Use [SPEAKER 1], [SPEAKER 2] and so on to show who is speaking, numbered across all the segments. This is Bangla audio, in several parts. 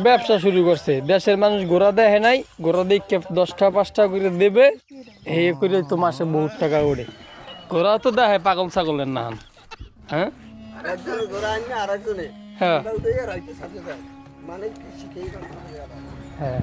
[SPEAKER 1] ব্যবসা শুরু করছে, দেশের মানুষ গোড়া দেখে নাই, গোড়া দেখে 10টা 5টা করে দেবে, এই করে তো মাসে বহুত টাকা ওড়ে। গোড়া তো দেখে পাগল ছাগলের না। হ্যাঁ হ্যাঁ হ্যাঁ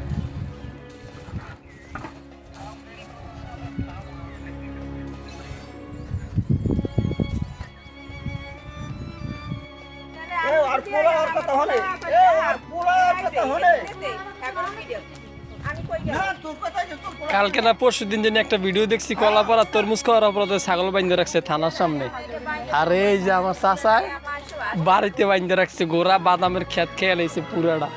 [SPEAKER 1] কালকে না পরশু দিন যেন একটা ভিডিও দেখছি, কলাপাড়া তরমুজ খাওয়ার অপরাধে ছাগল বাইন্ধে রাখছে থানার সামনে। আর এই যে আমার চাচায় বাড়িতে বাইন্ধে রাখছে, গোড়া বাদামের ক্ষেত খেয়ে লাইছে পুরাটা।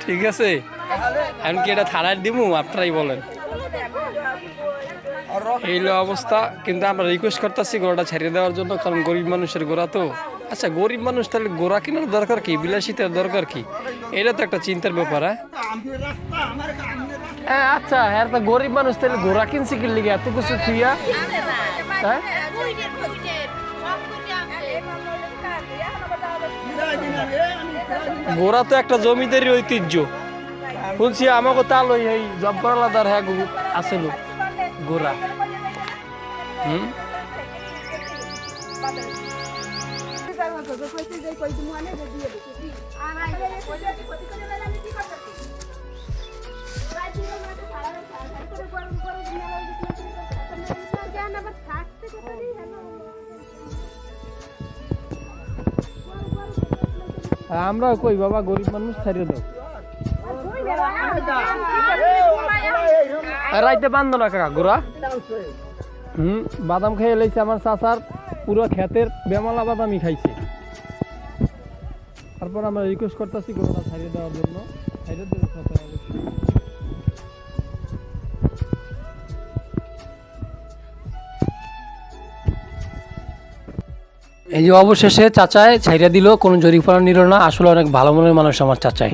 [SPEAKER 1] ঠিক আছে, এখন কি এটা থানায় দিমু? আপনারাই বলেন। এই অবস্থা, কিন্তু আমরা রিকোয়েস্ট করতেছি গোড়াটা ছাড়িয়ে দেওয়ার জন্য, কারণ গরিব মানুষের গোড়া তো। আচ্ছা, গরিব মানুষ তাহলে গোড়া কেনার দরকার কি, বিলাসিতার দরকার কি? এটা তো একটা চিন্তার ব্যাপার। হ্যাঁ আচ্ছা, হ্যাঁ তো গরিব মানুষ তাহলে গোড়া কিনছে কি লিগে এত কিছু থুইয়া? হ্যাঁ গোড়া তো একটা জমিদারি ঐতিহ্য। শুনছি আমাকে তাল এই জব্বরালাদার হ্যাঁ আসল গোড়া। আমরাও কই বাবা, গরিব মানুষ ছাড়িয়ে দাও। রাইতে বান্ধ না কাকা গোড়া। বাদাম খেয়ে লাইছে আমার চাচার, পুরো ক্ষেতের বেমালা বাদামই খাইছে। তারপর আমরা রিকোয়েস্ট করতেছি গোড়াটা ছাড়িয়ে দেওয়ার জন্য। এই যে অবশেষে চাচায় ছাইরা দিল, কোনো জরিমানা নিল না। আসলে অনেক ভালো মনের মানুষ আমার চাচাই।